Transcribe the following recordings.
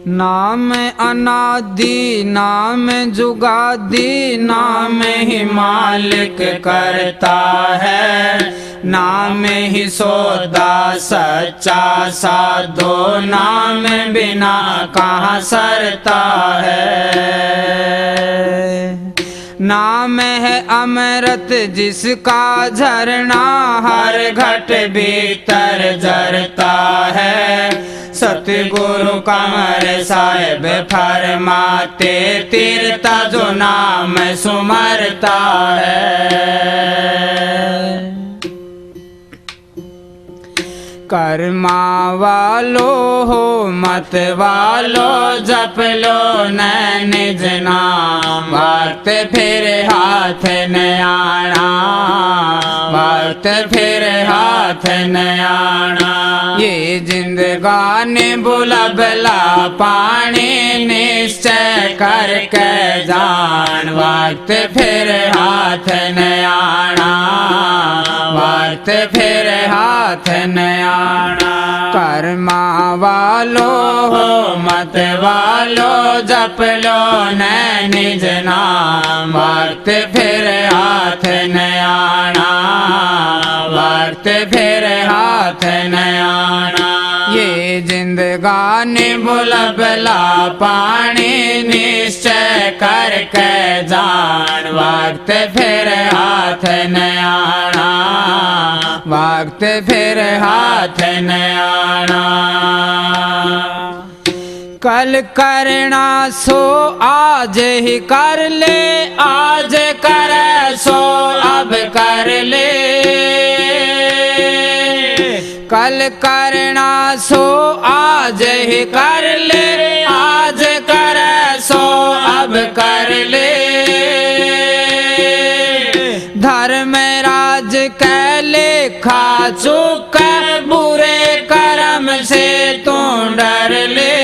नाम अनादि नाम जुगादि नाम ही मालिक करता है, नाम ही सौदा सच्चा साधो, नाम बिना कहाँ सरता है। नाम है अमृत जिसका झरना हर घट भीतर झरता है, सतगुरु कमर साहिब फरमाते तीरता जो नाम सुमरता है। कर्मा वालो हो मत वालो जप लो न निज नाम, वक्त फिर हाथ न आना, वक्त फिर हाथ न आना। ये जिंदगानी बुलबला पानी निश्चय करके जान, वक्त फिर हाथ न आना, वक्त फिर हाथ न आना। कर्मा वालो हो मत वालो जप लो न निज नाम, वक्त फिर हाथ न आना, वक्त फिर हाथ न आना। ये जिंदगानी बुलबला पानी निश्चय करके जान, वक्त फिर हाथ न आना, वक्त फिर हाथ न आना। कल करना सो आज ही कर ले, आज करे सो अब कर ले। कल करना सो आज ही कर ले, आज करे सो अब कर ले। धर्म राज के लेखा चुक बुरे कर्म से तू डर ले।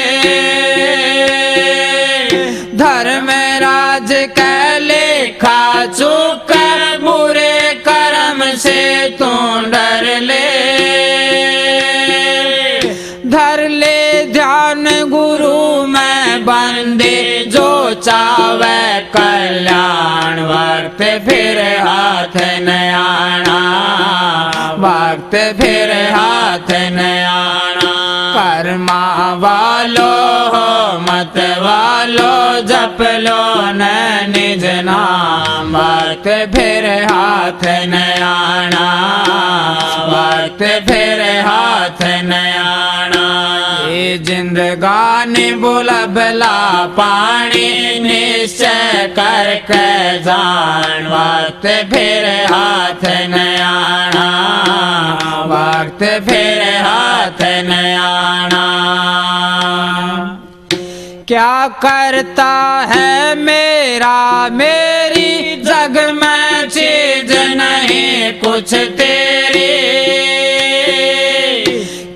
धर्म राज के लेखा चुक बुरे कर्म से तू डर ले। धर ले ध्यान गुरु में बंदे जो चावे कल्याण, वक्त फिर हाथ न आना, वक्त फिर हाथ न आना। कर्मा वालो हो मत वालो जप लो न निज नाम, वक्त फिर हाथ न आना, वक्त फिर हाथ न आना। ये जिंदगानी बुलबला पानी निश्चय करके जान, वक्त फिर हाथ न आना, वक्त फिर हाथ न आना। क्या करता है मेरा मेरी जग में चीज नहीं कुछ तेरी।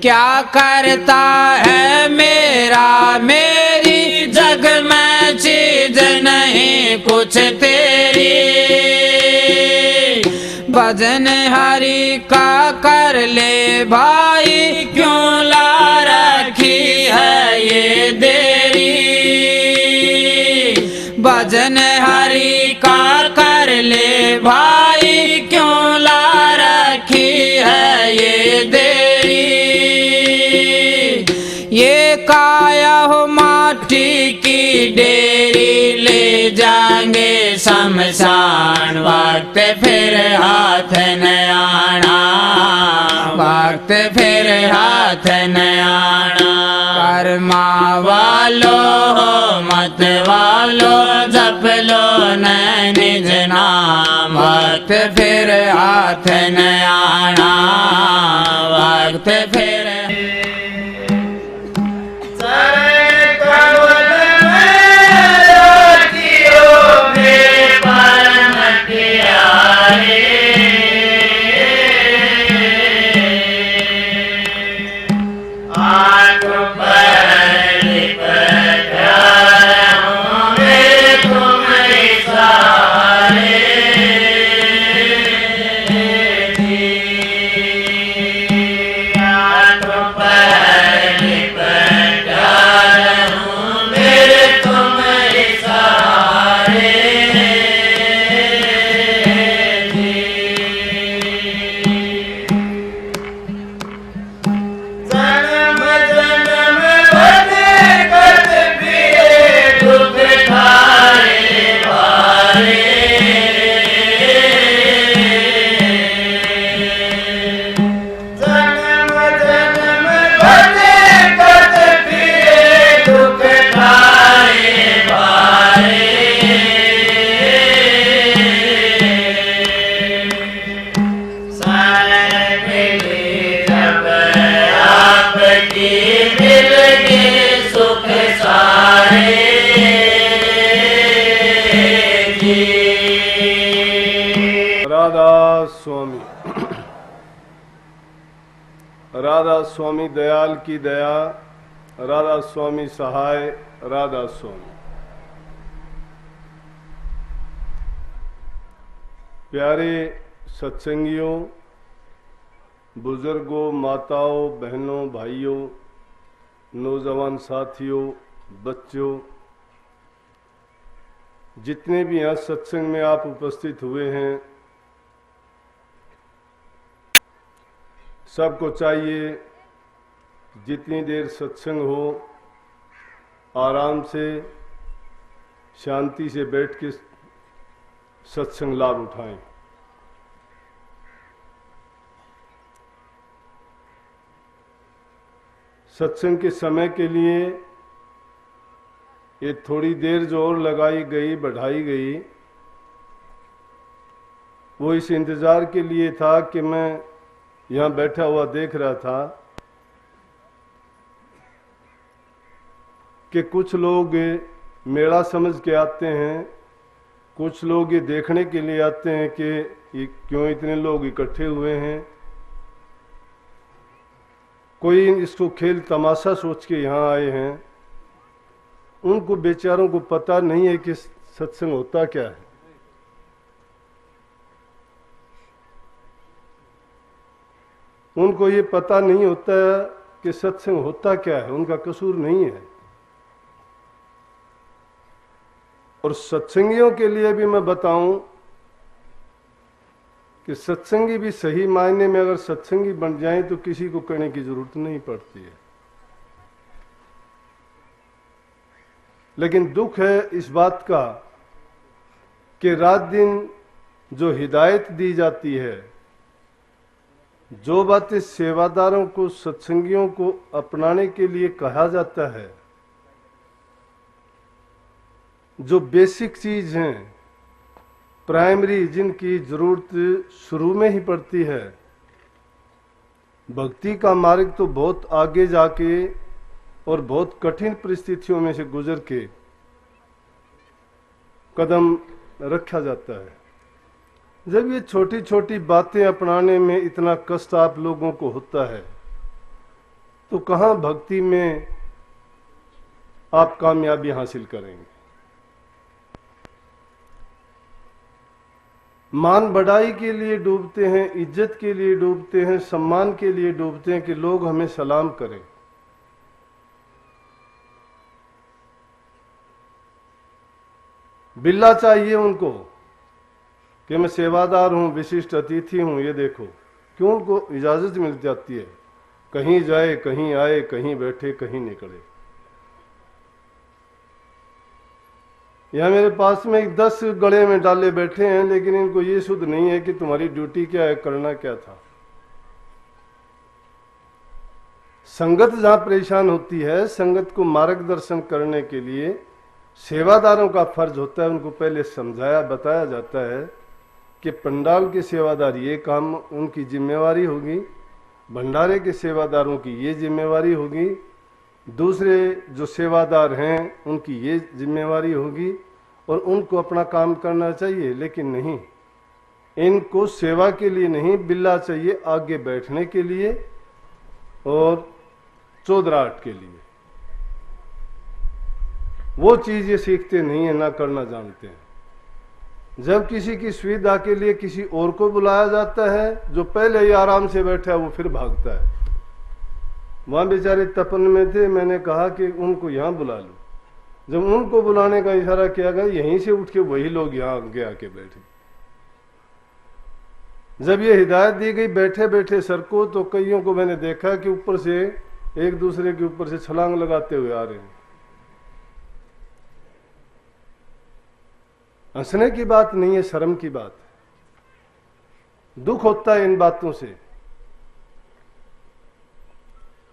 क्या करता है मेरा मेरी जग में चीज नहीं कुछ तेरी। भजन हरि का कर ले भाई, क्यों ला रखी है ये देरी। भजन हरि का कर ले भाई, क्यों ला रखी है ये देरी। ये काया हो माटी की डेरी, ले जाएंगे शमशान, वक्त फिर हाथ न आना, वक्त फिर हाथ न आना। कर्मा वालो हो मत वालो जप लो न निज नाम, वक्त फिर हाथ न आना, वक्त फिर मिल गए सुख सारे जी। राधा स्वामी, राधा स्वामी दयाल की दया, राधा स्वामी सहाय, राधा स्वामी। प्यारे सत्संगियों, बुजुर्गों, माताओं, बहनों, भाइयों, नौजवान साथियों, बच्चों, जितने भी यहाँ सत्संग में आप उपस्थित हुए हैं, सबको चाहिए जितनी देर सत्संग हो आराम से शांति से बैठ के सत्संग लाभ उठाएं। सत्संग के समय के लिए ये थोड़ी देर जो और लगाई गई, बढ़ाई गई, वो इस इंतजार के लिए था कि मैं यहाँ बैठा हुआ देख रहा था कि कुछ लोग मेला समझ के आते हैं, कुछ लोग ये देखने के लिए आते हैं कि ये क्यों इतने लोग इकट्ठे हुए हैं। कोई इसको खेल तमाशा सोच के यहाँ आए हैं। उनको बेचारों को पता नहीं है कि सत्संग होता क्या है। उनको ये पता नहीं होता कि सत्संग होता क्या है। उनका कसूर नहीं है। और सत्संगियों के लिए भी मैं बताऊं कि सत्संगी भी सही मायने में अगर सत्संगी बन जाए तो किसी को कहने की जरूरत नहीं पड़ती है। लेकिन दुख है इस बात का कि रात दिन जो हिदायत दी जाती है, जो बातें सेवादारों को, सत्संगियों को अपनाने के लिए कहा जाता है, जो बेसिक चीज हैं, प्राइमरी, जिनकी जरूरत शुरू में ही पड़ती है, भक्ति का मार्ग तो बहुत आगे जाके और बहुत कठिन परिस्थितियों में से गुजर के कदम रखा जाता है। जब ये छोटी छोटी बातें अपनाने में इतना कष्ट आप लोगों को होता है, तो कहाँ भक्ति में आप कामयाबी हासिल करेंगे। मान बढ़ाई के लिए डूबते हैं, इज्जत के लिए डूबते हैं, सम्मान के लिए डूबते हैं कि लोग हमें सलाम करें। बिल्ला चाहिए उनको कि मैं सेवादार हूं, विशिष्ट अतिथि हूं, ये देखो। क्यों उनको इजाजत मिल जाती है, कहीं जाए, कहीं आए, कहीं बैठे, कहीं निकले। यहाँ मेरे पास में 10 गले में डाले बैठे हैं, लेकिन इनको ये शुद्ध नहीं है कि तुम्हारी ड्यूटी क्या है, करना क्या था। संगत जहां परेशान होती है, संगत को मार्गदर्शन करने के लिए सेवादारों का फर्ज होता है। उनको पहले समझाया, बताया जाता है कि पंडाल के सेवादार ये काम उनकी जिम्मेवारी होगी, भंडारे के सेवादारों की ये जिम्मेवारी होगी, दूसरे जो सेवादार हैं उनकी ये जिम्मेवारी होगी, और उनको अपना काम करना चाहिए। लेकिन नहीं, इनको सेवा के लिए नहीं, बिल्ला चाहिए आगे बैठने के लिए और चौधराहट के लिए। वो चीज ये सीखते नहीं है, ना करना जानते हैं। जब किसी की सुविधा के लिए किसी और को बुलाया जाता है, जो पहले ही आराम से बैठा है वो फिर भागता है। वहां बेचारे तपन में थे, मैंने कहा कि उनको यहां बुला लो। जब उनको बुलाने का इशारा किया गया, यहीं से उठ के वही लोग यहां आगे आके बैठे। जब ये हिदायत दी गई बैठे बैठे सर को, तो कईयों को मैंने देखा कि ऊपर से एक दूसरे के ऊपर से छलांग लगाते हुए आ रहे हैं। हंसने की बात नहीं है, शर्म की बात है। दुख होता है इन बातों से।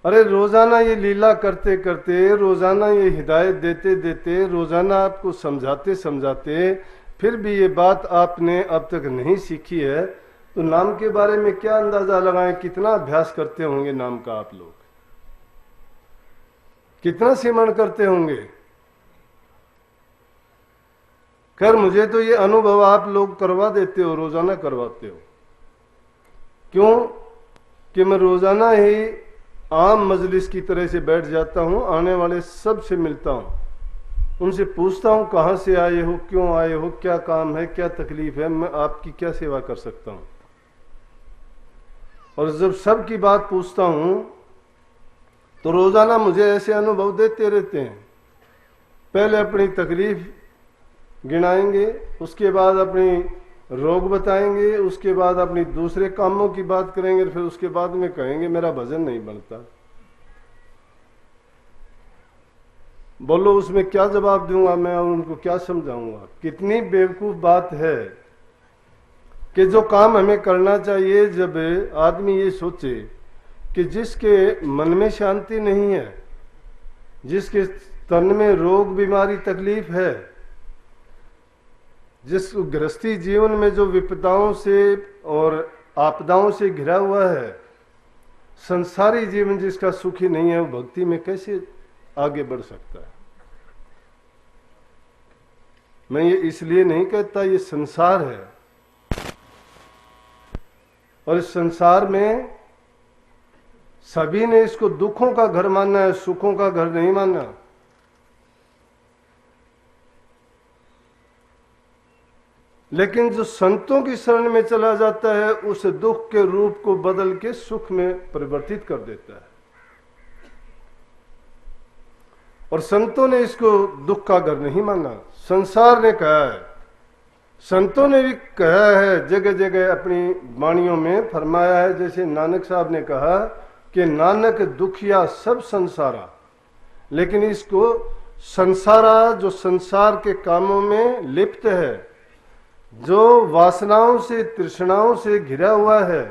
अरे रोजाना ये लीला करते करते, रोजाना ये हिदायत देते देते, रोजाना आपको समझाते समझाते, फिर भी ये बात आपने अब तक नहीं सीखी है, तो नाम के बारे में क्या अंदाजा लगाएं, कितना अभ्यास करते होंगे नाम का आप लोग। कितना सिमरण करते होंगे। खैर मुझे तो ये अनुभव आप लोग करवा देते हो, रोजाना करवाते हो। क्यों कि मैं रोजाना ही आम मजलिस की तरह से बैठ जाता हूं, आने वाले सब से मिलता हूं, उनसे पूछता हूं कहां से आए हो, क्यों आए हो, क्या काम है, क्या तकलीफ है, मैं आपकी क्या सेवा कर सकता हूं। और जब सब की बात पूछता हूं तो रोजाना मुझे ऐसे अनुभव देते रहते हैं। पहले अपनी तकलीफ गिनाएंगे, उसके बाद अपनी रोग बताएंगे, उसके बाद अपनी दूसरे कामों की बात करेंगे, फिर उसके बाद में कहेंगे मेरा भजन नहीं बनता। बोलो उसमें क्या जवाब दूंगा मैं, उनको क्या समझाऊंगा। कितनी बेवकूफ बात है कि जो काम हमें करना चाहिए, जब आदमी ये सोचे कि जिसके मन में शांति नहीं है, जिसके तन में रोग बीमारी तकलीफ है, जिस गृहस्थी जीवन में जो विपदाओं से और आपदाओं से घिरा हुआ है, संसारी जीवन जिसका सुखी नहीं है, वो भक्ति में कैसे आगे बढ़ सकता है। मैं ये इसलिए नहीं कहता, ये संसार है और इस संसार में सभी ने इसको दुखों का घर मानना है, सुखों का घर नहीं मानना। लेकिन जो संतों की शरण में चला जाता है, उस दुख के रूप को बदल के सुख में परिवर्तित कर देता है। और संतों ने इसको दुख का घर नहीं माना, संसार ने कहा है। संतों ने भी कहा है, जगह जगह अपनी वाणियों में फरमाया है। जैसे नानक साहब ने कहा कि नानक दुखिया सब संसारा, लेकिन इसको संसारा जो संसार के कामों में लिप्त है, जो वासनाओं से तृष्णाओं से घिरा हुआ है,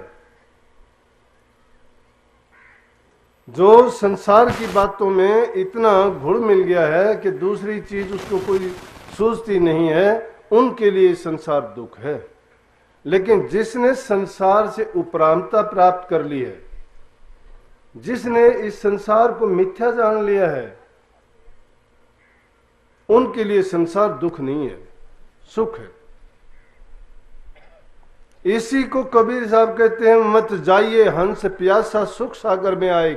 जो संसार की बातों में इतना घुल मिल गया है कि दूसरी चीज उसको कोई सूझती नहीं है, उनके लिए संसार दुख है। लेकिन जिसने संसार से उपरामता प्राप्त कर ली है, जिसने इस संसार को मिथ्या जान लिया है, उनके लिए संसार दुख नहीं है, सुख है। इसी को कबीर साहब कहते हैं, मत जाइए हंस प्यासा सुख सागर में आए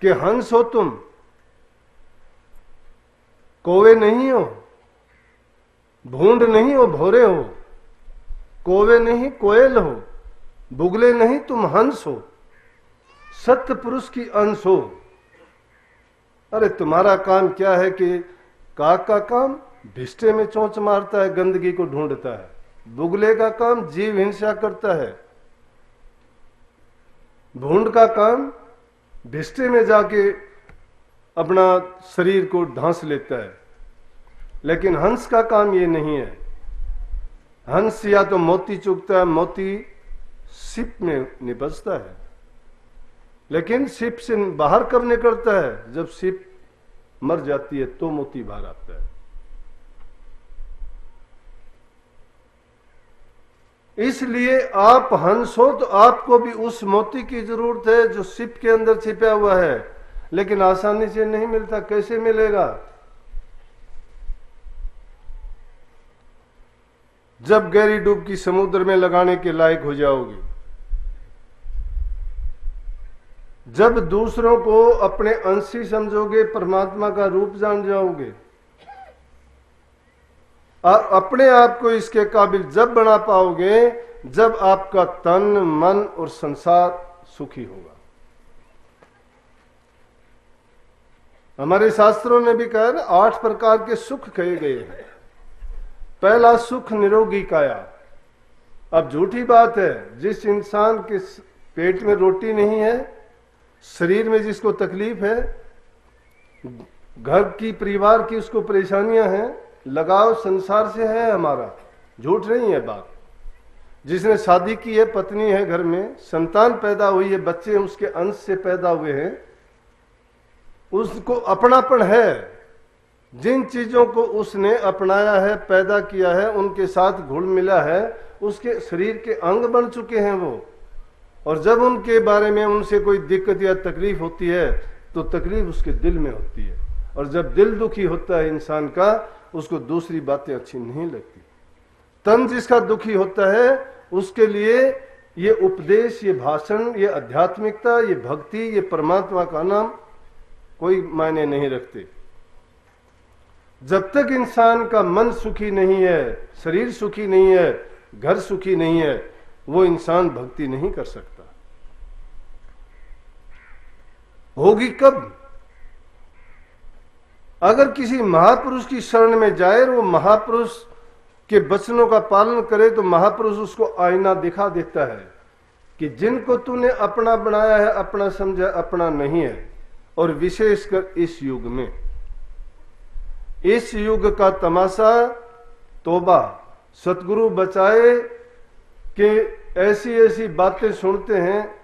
कि हंस हो तुम, कोवे नहीं हो, भूंड नहीं हो, भोरे हो, कोवे नहीं कोयल हो, बुगले नहीं तुम हंस हो, सत्य पुरुष की अंश हो। अरे तुम्हारा काम क्या है कि काक का काम भिष्टे में चोंच मारता है, गंदगी को ढूंढता है। बुगले का काम जीव हिंसा करता है। भूंड का काम भिष्टे में जाके अपना शरीर को ढांस लेता है। लेकिन हंस का काम ये नहीं है। हंस या तो मोती चुगता है, मोती सिप में निपजता है, लेकिन सिप से बाहर कब निकलता है? जब सिप मर जाती है तो मोती बाहर आता है। इसलिए आप हंस हो तो आपको भी उस मोती की जरूरत है जो सिप के अंदर छिपा हुआ है, लेकिन आसानी से नहीं मिलता। कैसे मिलेगा? जब गहरी डुबकी समुद्र में लगाने के लायक हो जाओगे, जब दूसरों को अपने अंशी समझोगे, परमात्मा का रूप जान जाओगे, और अपने आप को इसके काबिल जब बना पाओगे जब आपका तन, मन और संसार सुखी होगा। हमारे शास्त्रों ने भी कहा ना, 8 प्रकार के सुख कहे गए हैं। पहला सुख निरोगी काया। अब झूठी बात है, जिस इंसान के पेट में रोटी नहीं है, शरीर में जिसको तकलीफ है, घर की परिवार की उसको परेशानियां हैं, लगाव संसार से है हमारा, झूठ नहीं है बात। जिसने शादी की है, पत्नी है, घर में संतान पैदा हुई है, बच्चे उसके अंश से पैदा हुए हैं, उसको अपनापन है। जिन चीजों को उसने अपनाया है, पैदा किया है, उनके साथ घुल मिला है, उसके शरीर के अंग बन चुके हैं वो। और जब उनके बारे में उनसे कोई दिक्कत या तकलीफ होती है तो तकलीफ उसके दिल में होती है, और जब दिल दुखी होता है इंसान का, उसको दूसरी बातें अच्छी नहीं लगती। तन जिसका दुखी होता है उसके लिए ये उपदेश, ये भाषण, ये आध्यात्मिकता, ये भक्ति, ये परमात्मा का नाम कोई मायने नहीं रखते। जब तक इंसान का मन सुखी नहीं है, शरीर सुखी नहीं है, घर सुखी नहीं है, वो इंसान भक्ति नहीं कर सकता। होगी कब? अगर किसी महापुरुष की शरण में जाए और वो महापुरुष के वचनों का पालन करे तो महापुरुष उसको आईना दिखा देता है कि जिनको तूने अपना बनाया है, अपना समझा, अपना नहीं है। और विशेषकर इस युग में, इस युग का तमाशा, तौबा, सतगुरु बचाए कि ऐसी ऐसी बातें सुनते हैं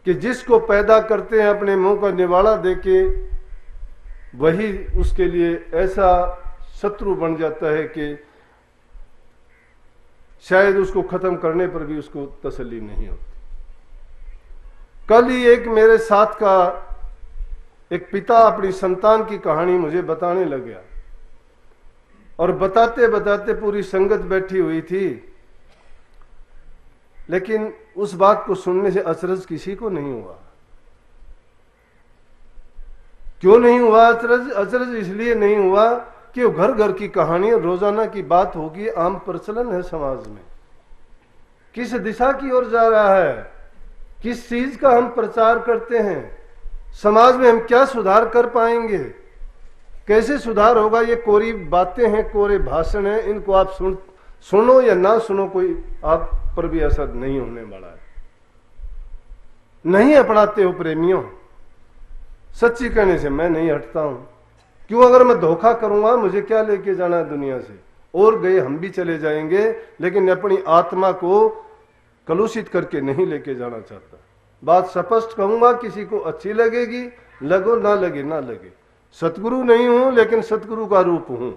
कि जिसको पैदा करते हैं अपने मुंह का निवाला देके, वही उसके लिए ऐसा शत्रु बन जाता है कि शायद उसको खत्म करने पर भी उसको तसल्ली नहीं होती। कल ही एक मेरे साथ का एक पिता अपनी संतान की कहानी मुझे बताने लग गया, और बताते बताते पूरी संगत बैठी हुई थी, लेकिन उस बात को सुनने से अचरज किसी को नहीं हुआ। क्यों नहीं हुआ अचरज? अचरज इसलिए नहीं हुआ कि वो घर घर की कहानी, रोजाना की बात होगी, आम प्रचलन है समाज में। किस दिशा की ओर जा रहा है, किस चीज का हम प्रचार करते हैं, समाज में हम क्या सुधार कर पाएंगे, कैसे सुधार होगा? ये कोरी बातें हैं, कोरे भाषण हैं, इनको आप सुनो या ना सुनो, कोई आप पर भी असर नहीं होने वाला है। नहीं अपनाते हो प्रेमियों, सच्ची कहने से मैं नहीं हटता हूं। क्यों? अगर मैं धोखा करूंगा, मुझे क्या लेके जाना है दुनिया से? और गए हम भी चले जाएंगे, लेकिन अपनी आत्मा को कलुषित करके नहीं लेके जाना चाहता। बात स्पष्ट कहूंगा, किसी को अच्छी लगेगी, लगो ना लगे ना लगे। सतगुरु नहीं हूं लेकिन सतगुरु का रूप हूं।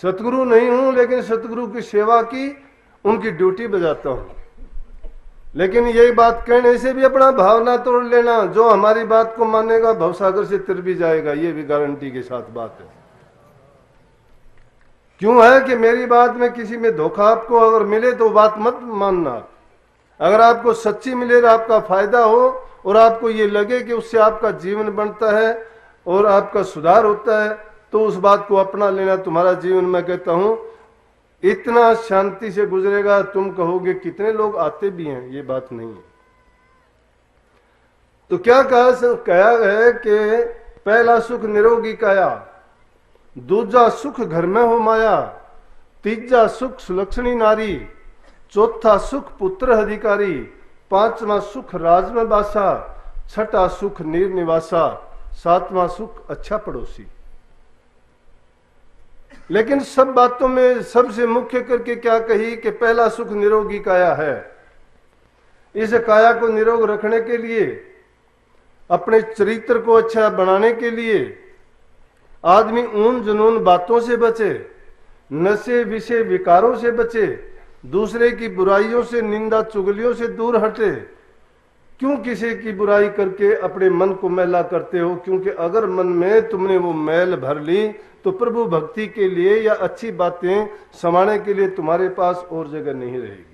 सतगुरु नहीं हूं लेकिन सतगुरु की सेवा की, उनकी ड्यूटी बजाता हूं। लेकिन यही बात कहने से भी अपना भावना तोड़ लेना, जो हमारी बात को मानेगा भवसागर से तिर भी जाएगा, ये भी गारंटी के साथ बात है। क्यों है कि मेरी बात में किसी में धोखा आपको अगर मिले तो बात मत मानना। अगर आपको सच्ची मिले और आपका फायदा हो और आपको ये लगे कि उससे आपका जीवन बनता है और आपका सुधार होता है, तो उस बात को अपना लेना। तुम्हारा जीवन, मैं कहता हूं, इतना शांति से गुजरेगा, तुम कहोगे कितने लोग आते भी हैं, ये बात नहीं है। तो क्या कहा है कि पहला सुख निरोगी काया, दूजा सुख घर में हो माया, तीजा सुख सुलक्षणी नारी, चौथा सुख पुत्र अधिकारी, पांचवा सुख राज में बासा, छठा सुख नीर निवासा, सातवां सुख अच्छा पड़ोसी। लेकिन सब बातों में सबसे मुख्य करके क्या कही कि पहला सुख निरोगी काया है। इस काया को निरोग रखने के लिए, अपने चरित्र को अच्छा बनाने के लिए आदमी ऊन जुनून बातों से बचे, नशे विषय विकारों से बचे, दूसरे की बुराइयों से, निंदा चुगलियों से दूर हटे। क्यों किसी की बुराई करके अपने मन को मैला करते हो? क्योंकि अगर मन में तुमने वो मैल भर ली तो प्रभु भक्ति के लिए या अच्छी बातें समाने के लिए तुम्हारे पास और जगह नहीं रहेगी।